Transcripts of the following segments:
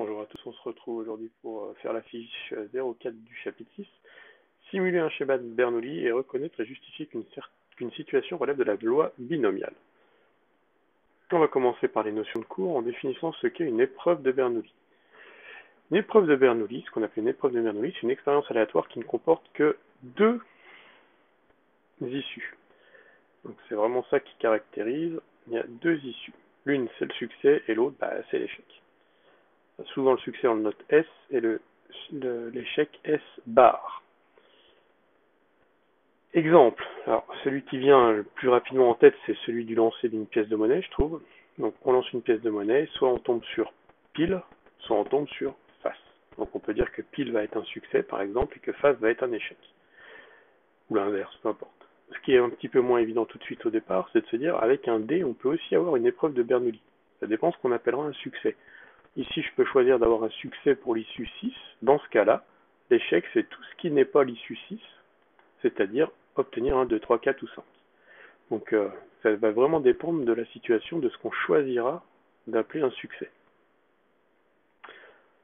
Bonjour à tous, on se retrouve aujourd'hui pour faire la fiche 04 du chapitre 6. Simuler un schéma de Bernoulli et reconnaître et justifier qu'une situation relève de la loi binomiale. On va commencer par les notions de cours en définissant ce qu'est une épreuve de Bernoulli. Une épreuve de Bernoulli, ce qu'on appelle une épreuve de Bernoulli, c'est une expérience aléatoire qui ne comporte que deux issues. Donc c'est vraiment ça qui caractérise, il y a deux issues. L'une c'est le succès et l'autre c'est l'échec. Souvent le succès on le note S et l'échec S bar. Exemple, alors celui qui vient le plus rapidement en tête, c'est celui du lancer d'une pièce de monnaie, je trouve. Donc on lance une pièce de monnaie, soit on tombe sur pile, soit on tombe sur face. Donc on peut dire que pile va être un succès par exemple et que face va être un échec. Ou l'inverse, peu importe. Ce qui est un petit peu moins évident tout de suite au départ, c'est de se dire avec un dé, on peut aussi avoir une épreuve de Bernoulli. Ça dépend ce qu'on appellera un succès. Ici, je peux choisir d'avoir un succès pour l'issue 6. Dans ce cas-là, l'échec, c'est tout ce qui n'est pas l'issue 6, c'est-à-dire obtenir 1, 2, 3, 4 ou 5. Donc ça va vraiment dépendre de la situation, de ce qu'on choisira d'appeler un succès.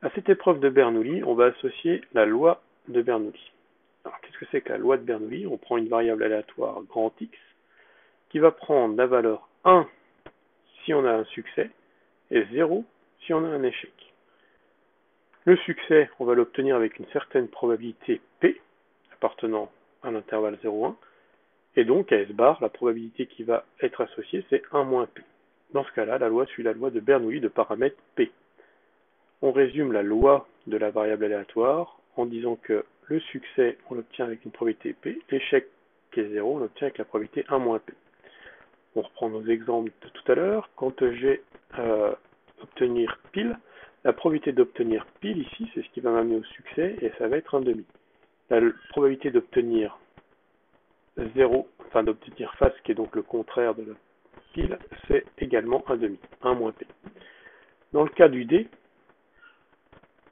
À cette épreuve de Bernoulli, on va associer la loi de Bernoulli. Alors qu'est-ce que c'est que la loi de Bernoulli? On prend une variable aléatoire grand X qui va prendre la valeur 1 si on a un succès et 0 si on a un échec. Le succès, on va l'obtenir avec une certaine probabilité P appartenant à l'intervalle 0,1. Et donc, à S bar, la probabilité qui va être associée, c'est 1 moins P. Dans ce cas-là, la loi suit la loi de Bernoulli de paramètre P. On résume la loi de la variable aléatoire en disant que le succès, on l'obtient avec une probabilité P, l'échec qui est 0, on l'obtient avec la probabilité 1 moins P. On reprend nos exemples de tout à l'heure. Quand j'ai obtenir pile, la probabilité d'obtenir pile ici, c'est ce qui va m'amener au succès, et ça va être un demi. La probabilité d'obtenir 0, enfin d'obtenir face, qui est donc le contraire de la pile, c'est également un demi, 1 moins P. Dans le cas du dé,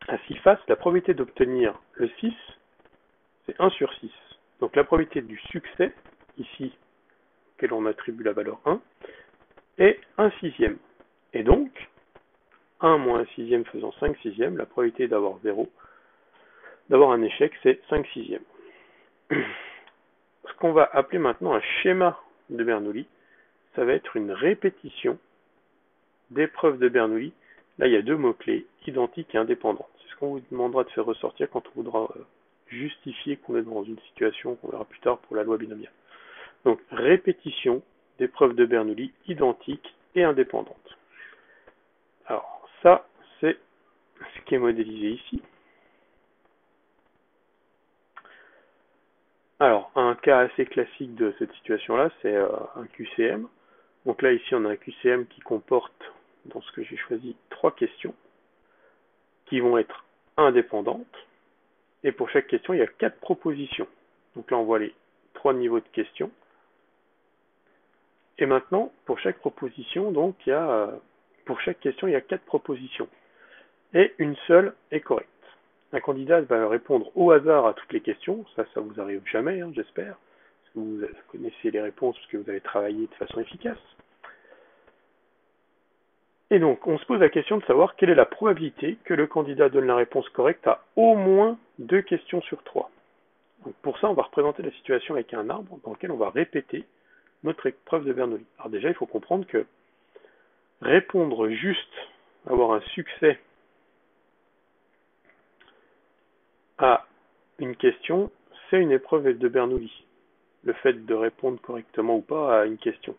à 6 faces, la probabilité d'obtenir le 6, c'est 1 sur 6. Donc la probabilité du succès, ici, auquel on attribue la valeur 1, est 1 sixième. Et donc, 1 moins 1 sixième faisant 5 sixièmes, la probabilité d'avoir 0, d'avoir un échec, c'est 5 sixièmes. Ce qu'on va appeler maintenant un schéma de Bernoulli, ça va être une répétition d'épreuves de Bernoulli. Là, il y a deux mots-clés, identique et indépendant. C'est ce qu'on vous demandera de faire ressortir quand on voudra justifier qu'on est dans une situation qu'on verra plus tard pour la loi binomiale. Donc, répétition d'épreuves de Bernoulli identiques et indépendantes. Alors, ça, c'est ce qui est modélisé ici. Alors, un cas assez classique de cette situation-là, c'est un QCM. Donc là, ici, on a un QCM qui comporte, dans ce que j'ai choisi, 3 questions qui vont être indépendantes. Et pour chaque question, il y a 4 propositions. Donc là, on voit les 3 niveaux de questions. Et maintenant, pour chaque proposition, donc, pour chaque question, il y a 4 propositions. Et une seule est correcte. Un candidat va répondre au hasard à toutes les questions. Ça vous arrive jamais, j'espère. Vous connaissez les réponses parce que vous avez travaillé de façon efficace. Et donc, on se pose la question de savoir quelle est la probabilité que le candidat donne la réponse correcte à au moins 2 questions sur 3. Donc pour ça, on va représenter la situation avec un arbre dans lequel on va répéter notre épreuve de Bernoulli. Alors déjà, il faut comprendre que répondre juste, avoir un succès à une question, c'est une épreuve de Bernoulli. Le fait de répondre correctement ou pas à une question.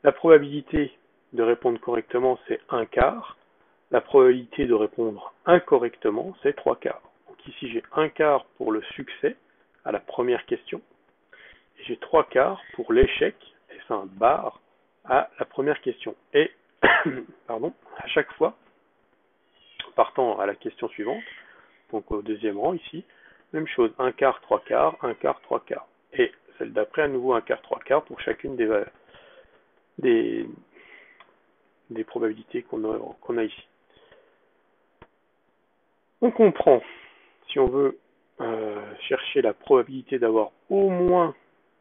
La probabilité de répondre correctement, c'est 1/4. La probabilité de répondre incorrectement, c'est 3/4. Donc ici, j'ai 1/4 pour le succès à la première question. Et j'ai 3/4 pour l'échec, et c'est un bar, à la première question. Et, pardon, à chaque fois, partant à la question suivante, donc au deuxième rang ici, même chose, 1/4, 3/4, 1/4, 3/4. Et celle d'après, à nouveau 1/4, 3/4 pour chacune des probabilités qu'on a ici. On comprend, si on veut chercher la probabilité d'avoir au moins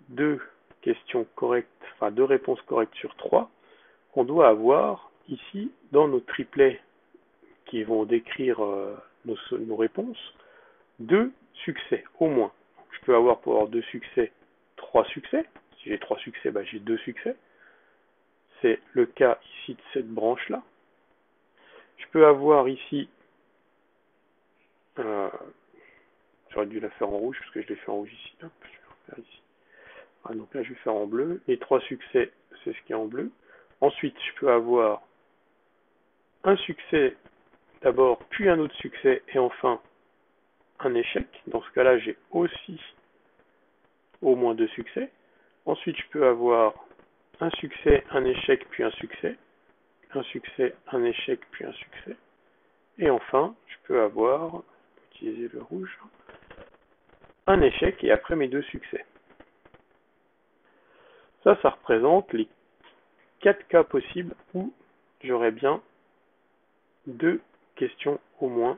2 questions correctes, enfin 2 réponses correctes sur 3, qu'on doit avoir ici dans nos triplets qui vont décrire nos réponses, 2 succès, au moins. Je peux avoir, pour avoir 2 succès, 3 succès. Si j'ai 3 succès, bah, j'ai 2 succès. C'est le cas ici de cette branche-là. Je peux avoir ici, j'aurais dû la faire en rouge, parce que je l'ai fait en rouge ici. Hop, je vais refaire ici. Ah, donc là, je vais faire en bleu. Les 3 succès, c'est ce qui est en bleu. Ensuite, je peux avoir un succès d'abord, puis un autre succès, et enfin un échec. Dans ce cas-là, j'ai aussi au moins 2 succès. Ensuite, je peux avoir un succès, un échec, puis un succès. Un succès, un échec, puis un succès. Et enfin, je peux avoir, utiliser le rouge, un échec et après mes 2 succès. Ça représente les 4 cas possibles où j'aurais bien 2 questions au moins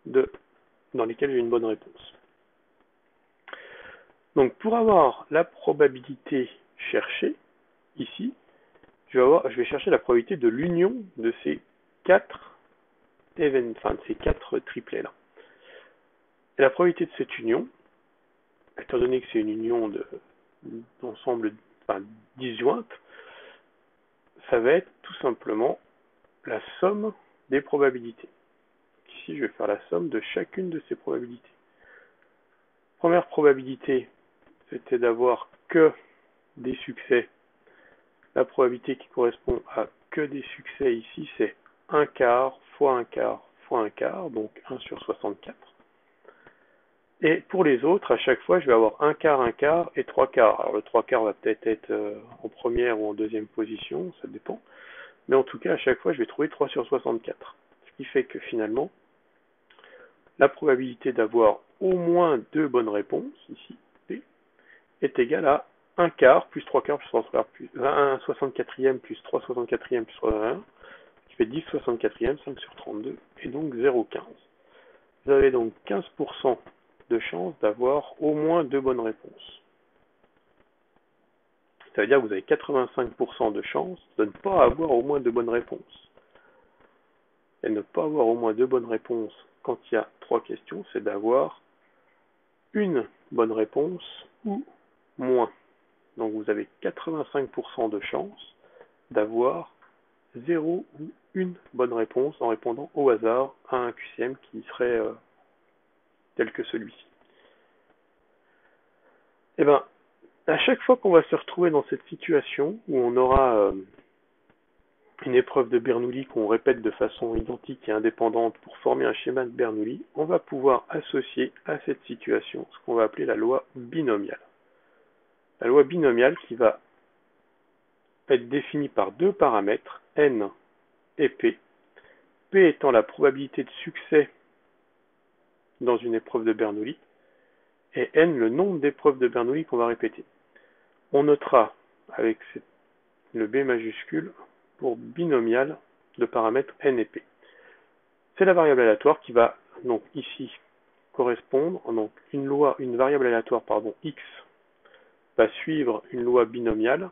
dans lesquelles j'ai une bonne réponse. Donc pour avoir la probabilité cherchée, ici, je vais chercher la probabilité de l'union de ces 4 triplets là. Et la probabilité de cette union, étant donné que c'est une union d'ensemble disjointe, ça va être tout simplement la somme des probabilités. Ici, je vais faire la somme de chacune de ces probabilités. Première probabilité, c'était d'avoir que des succès. La probabilité qui correspond à que des succès ici, c'est 1 quart fois 1 quart fois 1 quart, donc 1 sur 64. Et pour les autres, à chaque fois, je vais avoir 1 quart et 3 quarts. Alors le 3 quarts va peut-être être en première ou en deuxième position, ça dépend. Mais en tout cas, à chaque fois, je vais trouver 3 sur 64. Ce qui fait que finalement, la probabilité d'avoir au moins 2 bonnes réponses, ici, P, est égale à 1 quart plus 3 quarts plus 3 quarts plus 1 64e plus 3 64e plus 3 1, qui fait 10 64e, 5 sur 32, et donc 0,15. Vous avez donc 15% de chance d'avoir au moins 2 bonnes réponses. Ça veut dire que vous avez 85% de chance de ne pas avoir au moins 2 bonnes réponses. Et ne pas avoir au moins 2 bonnes réponses quand il y a 3 questions, c'est d'avoir une bonne réponse ou moins. Donc vous avez 85% de chance d'avoir 0 ou une bonne réponse en répondant au hasard à un QCM qui serait tel que celui-ci. Et bien, à chaque fois qu'on va se retrouver dans cette situation où on aura une épreuve de Bernoulli qu'on répète de façon identique et indépendante pour former un schéma de Bernoulli, on va pouvoir associer à cette situation ce qu'on va appeler la loi binomiale. La loi binomiale qui va être définie par 2 paramètres, n et p, p étant la probabilité de succès dans une épreuve de Bernoulli, et n le nombre d'épreuves de Bernoulli qu'on va répéter. On notera avec le B majuscule pour binomial de paramètres n et p. C'est la variable aléatoire qui va donc ici correspondre, donc une variable aléatoire x va suivre une loi binomiale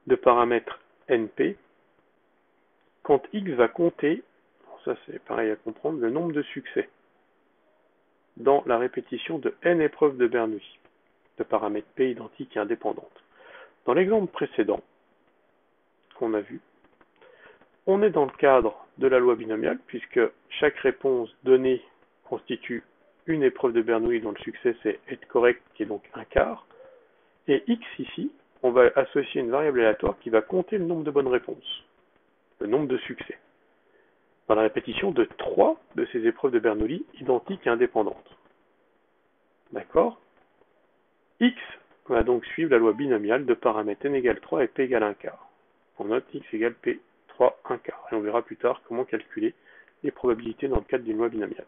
de paramètres np quand x va compter, ça c'est pareil à comprendre, le nombre de succès dans la répétition de n épreuves de Bernoulli de paramètres p identiques et indépendantes. Dans l'exemple précédent qu'on a vu, on est dans le cadre de la loi binomiale puisque chaque réponse donnée constitue une épreuve de Bernoulli dont le succès c'est être correct qui est donc 1 quart, et x ici, on va associer une variable aléatoire qui va compter le nombre de bonnes réponses, le nombre de succès, dans la répétition de 3 de ces épreuves de Bernoulli identiques et indépendantes. D'accord? X va donc suivre la loi binomiale de paramètres n égale 3 et p égale 1 quart. On note x égale p 3 1 quart. Et on verra plus tard comment calculer les probabilités dans le cadre d'une loi binomiale.